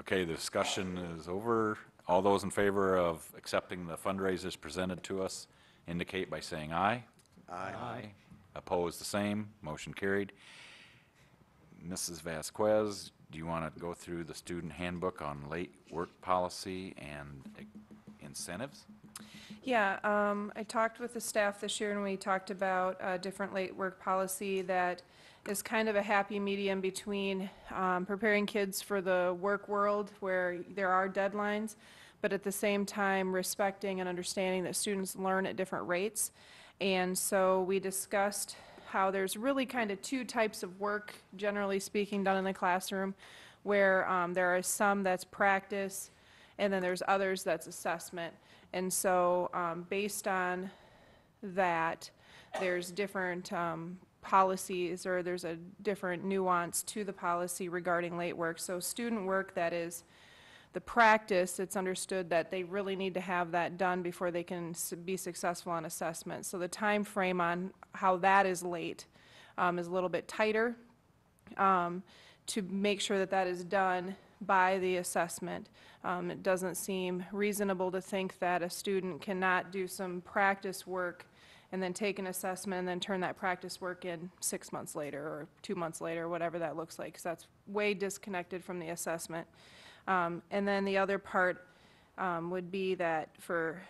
Okay, the discussion is over. All those in favor of accepting the fundraisers presented to us indicate by saying aye. Aye. Opposed, the same. Motion carried. Mrs. Vasquez, do you want to go through the student handbook on late work policy and incentives? Yeah, I talked with the staff this year and we talked about a different late work policy that is kind of a happy medium between preparing kids for the work world where there are deadlines, but at the same time respecting and understanding that students learn at different rates. And so we discussed how there's really kind of two types of work, generally speaking, done in the classroom, where there are some that's practice, and then there's others that's assessment. And so based on that, there's different policies, or there's a different nuance to the policy regarding late work. So student work that is the practice, it's understood that they really need to have that done before they can be successful on assessment. So the time frame on how that is late is a little bit tighter to make sure that that is done by the assessment. It doesn't seem reasonable to think that a student cannot do some practice work and then take an assessment and then turn that practice work in 6 months later or 2 months later, whatever that looks like, because that's way disconnected from the assessment. And then the other part would be that for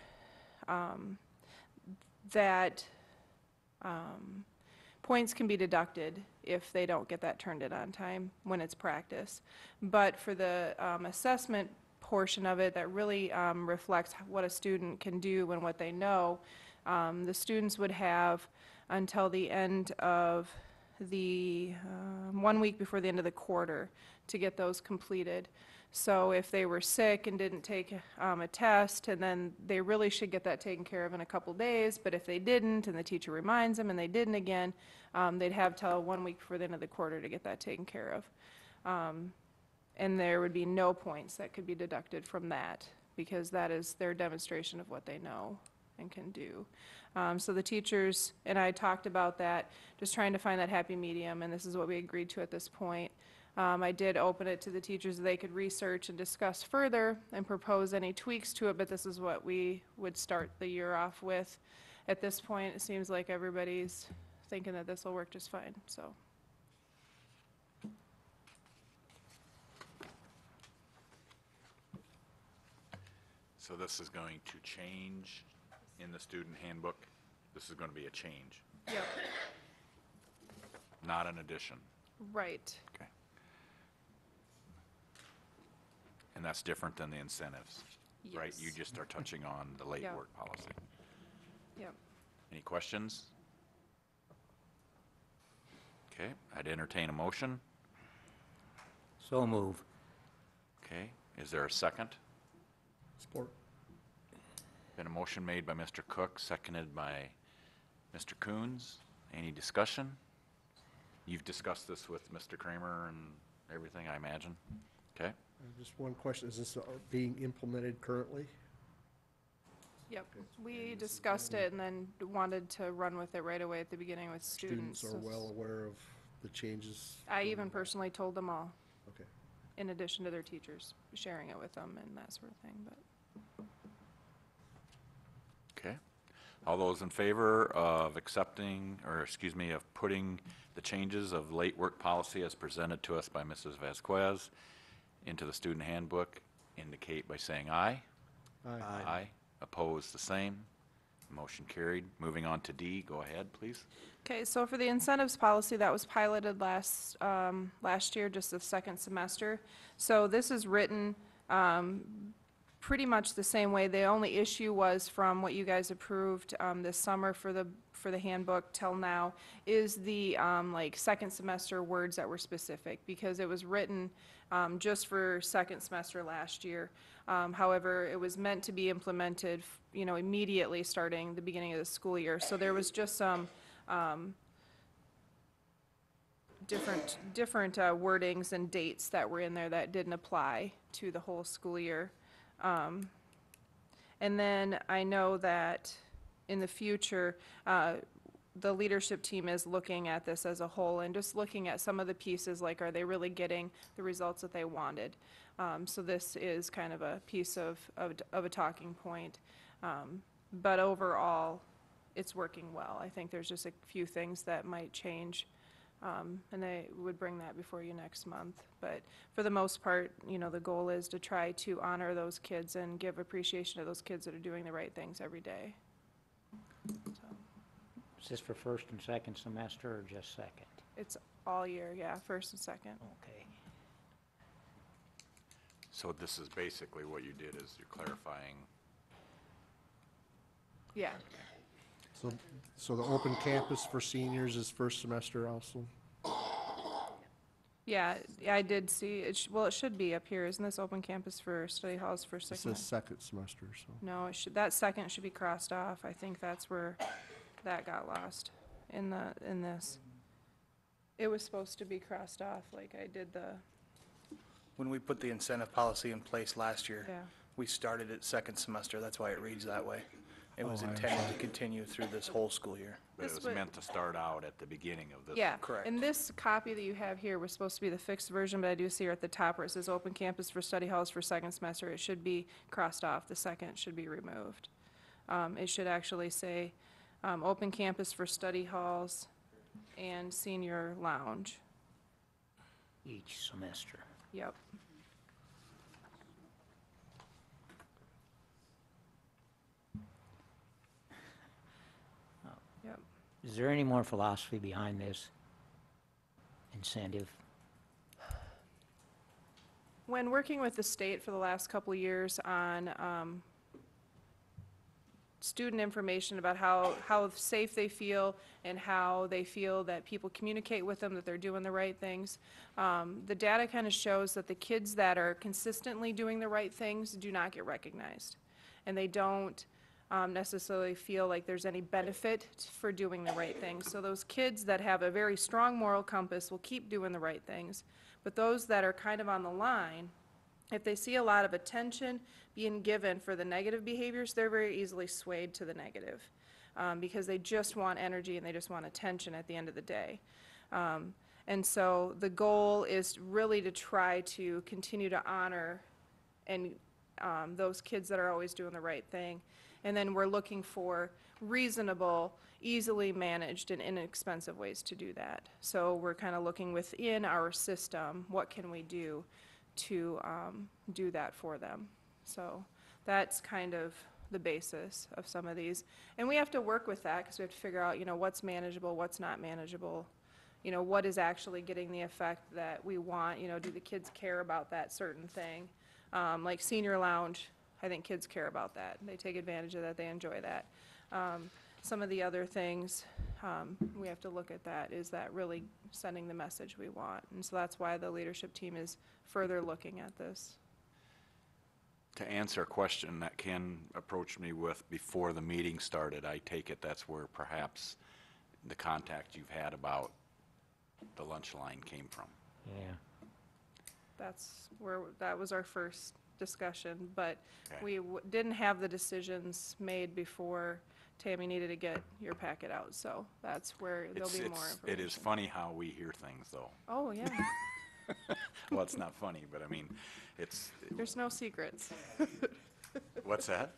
points can be deducted if they don't get that turned in on time when it's practice. But for the assessment portion of it that really reflects what a student can do and what they know, the students would have until the end of the 1 week before the end of the quarter to get those completed. So if they were sick and didn't take a test, and then they really should get that taken care of in a couple days, but if they didn't and the teacher reminds them and they didn't again, they'd have till 1 week before the end of the quarter to get that taken care of. And there would be no points that could be deducted from that, because that is their demonstration of what they know and can do. So the teachers and I talked about that, just trying to find that happy medium, and this is what we agreed to at this point. I did open it to the teachers so they could research and discuss further and propose any tweaks to it, but this is what we would start the year off with. At this point, it seems like everybody's thinking that this will work just fine, so. So this is going to change in the student handbook? This is going to be a change, Yep, not an addition? right. Okay. And that's different than the incentives, right? Yes. You just are touching on the late Yeah. work policy. Yep. Any questions? Okay, I'd entertain a motion. So move. Okay, is there a second? Support. Been a motion made by Mr. Cook, seconded by Mr. Coons. Any discussion? You've discussed this with Mr. Kramer and everything, I imagine? Okay, Just one question, is this being implemented currently? Yep, we discussed it and then wanted to run with it right away at the beginning with students. Students are well aware of the changes? I even personally told them all, Okay. in addition to their teachers, sharing it with them and that sort of thing, but. okay. All those in favor of accepting, or excuse me, of putting the changes of late work policy as presented to us by Mrs. Vasquez into the student handbook indicate by saying aye. Aye. Opposed, the same. Motion carried. Moving on to D, go ahead, please. Okay, so for the incentives policy, that was piloted last year, just the second semester. So this is written pretty much the same way. The only issue was from what you guys approved this summer for the handbook till now is the like second semester words that were specific, because it was written just for second semester last year. However, it was meant to be implemented, you know, immediately starting the beginning of the school year. So there was just some different wordings and dates that were in there that didn't apply to the whole school year. And then I know that in the future, the leadership team is looking at this as a whole and just looking at some of the pieces, like are they really getting the results that they wanted? So this is kind of a piece of a talking point. But overall, it's working well. I think there's just a few things that might change. And I would bring that before you next month. But for the most part, you know, the goal is to try to honor those kids and give appreciation to those kids that are doing the right things every day. So, Is this for first and second semester or just second? it's all year, yeah, first and second. Okay. So this is basically what you did, is you're clarifying. Yeah, So the open campus for seniors is first semester also? yeah, I did see, well, it should be up here. Isn't this open campus for study halls for It says second? second semester, so. No, it should, that second should be crossed off. I think that's where that got lost in this. It was supposed to be crossed off, like I did the, When we put the incentive policy in place last year, yeah. we started it second semester, that's why it reads that way. It was Oh, I intended to continue through this whole school year. But it This was would- meant to start out at the beginning of this. Yeah. Correct. And this copy that you have here was supposed to be the fixed version, but I do see here at the top where it says open campus for study halls for second semester. It should be crossed off. The second should be removed. It should actually say, open campus for study halls and senior lounge. Each semester. Yep. Yep. Is there any more philosophy behind this incentive? When working with the state for the last couple of years on student information about how safe they feel and how they feel that people communicate with them, that they're doing the right things, the data kind of shows that the kids that are consistently doing the right things do not get recognized. And they don't necessarily feel like there's any benefit for doing the right things. So those kids that have a very strong moral compass will keep doing the right things. But those that are kind of on the line, if they see a lot of attention being given for the negative behaviors, they're very easily swayed to the negative because they just want energy and they just want attention at the end of the day. And so the goal is really to try to continue to honor and those kids that are always doing the right thing. And then we're looking for reasonable, easily managed, and inexpensive ways to do that. So we're kind of looking within our system, what can we do to do that for them? So that's kind of the basis of some of these. And we have to work with that because we have to figure out, you know, what's manageable, what's not manageable, you know, what is actually getting the effect that we want, you know, do the kids care about that certain thing? Like senior lounge, I think kids care about that. They take advantage of that, they enjoy that. Some of the other things, we have to look at that. Is that really sending the message we want? And so that's why the leadership team is further looking at this. To answer a question that Ken approached me with before the meeting started, I take it that's where perhaps the contact you've had about the lunch line came from. Yeah. That's where, that was our first discussion, but Okay. we didn't have the decisions made before Tammy needed to get your packet out, so that's where there'll be more information. It is funny how we hear things, though. Oh, yeah, Well, it's not funny, but I mean, it's, there's no secrets. what's that?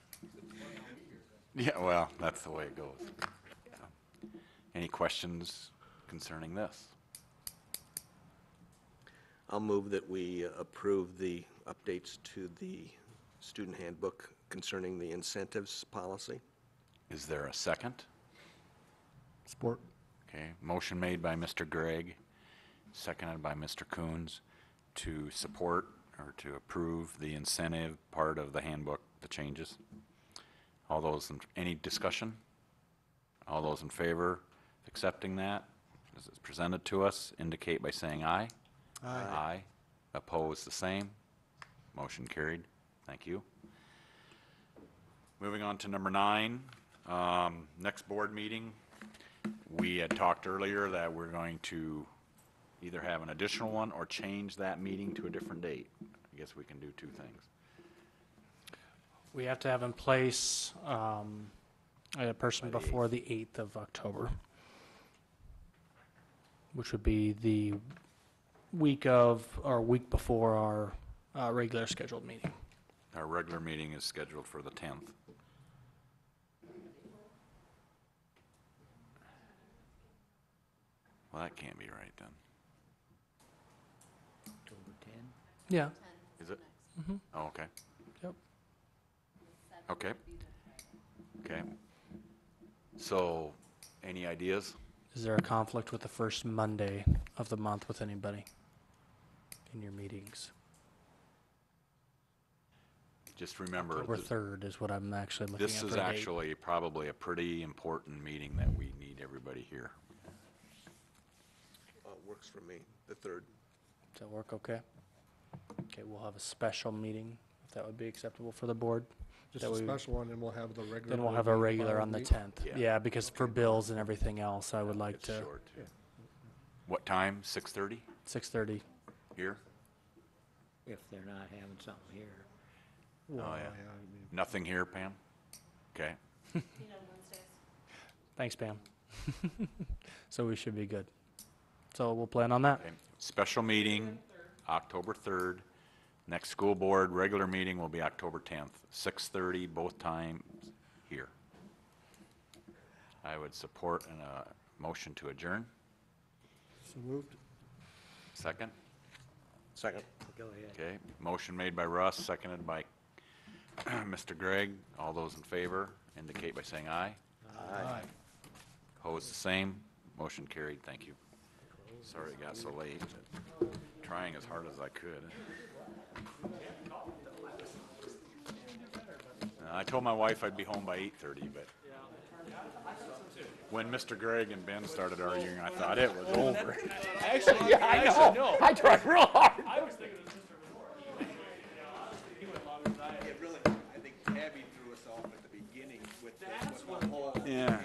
Yeah, well, that's the way it goes. So, any questions concerning this? I'll move that we approve the updates to the student handbook concerning the incentives policy. Is there a second? Support. Okay, motion made by Mr. Gregg, seconded by Mr. Coons to support or to approve the incentive part of the handbook, the changes. All those, any discussion? All those in favor of accepting that, as it's presented to us, indicate by saying aye. Aye. Opposed, the same. Motion carried. Thank you. Moving on to number 9, next board meeting. We had talked earlier that we're going to either have an additional one or change that meeting to a different date. I guess we can do 2 things. We have to have in place a person By the before the 8th of October, which would be the week of, or week before our regular scheduled meeting. Our regular meeting is scheduled for the 10th. Well, that can't be right then. October 10. Yeah. Is it? Oh, okay. Yep. Okay. Okay. So, any ideas? Is there a conflict with the first Monday of the month with anybody in your meetings? Just remember, October 3rd is what I'm actually looking at this for is a date. actually probably a pretty important meeting that we need everybody here. Works for me, the 3rd. Does that work okay? Okay, we'll have a special meeting, if that would be acceptable for the board. Just That a we- special one, and we'll have the regular. Then we'll board have a meeting regular following on the week. 10th. Yeah. Yeah, because for bills and everything else, I would like It's to, short. What time? 6:30 6:30. here? If they're not having something here. Well, Oh, yeah. I mean, Nothing here, Pam? Okay. Thanks, Pam. So we should be good. So we'll plan on that. Okay. Special meeting, October 3rd. Next school board, regular meeting will be October 10th, 6:30, both times here. I would support a motion to adjourn. So moved. Second? Second. Go ahead. Okay. Motion made by Russ, seconded by Mr. Gregg. All those in favor indicate by saying aye. Aye. Opposed, the same. Motion carried. Thank you. Sorry it got so late. Trying as hard as I could. I told my wife I'd be home by 8:30, but when Mr. Gregg and Ben started arguing, I thought it was over. Actually, yeah, I know. I tried real hard. It really, I think Tabby threw us off at the beginning with the whole Yeah.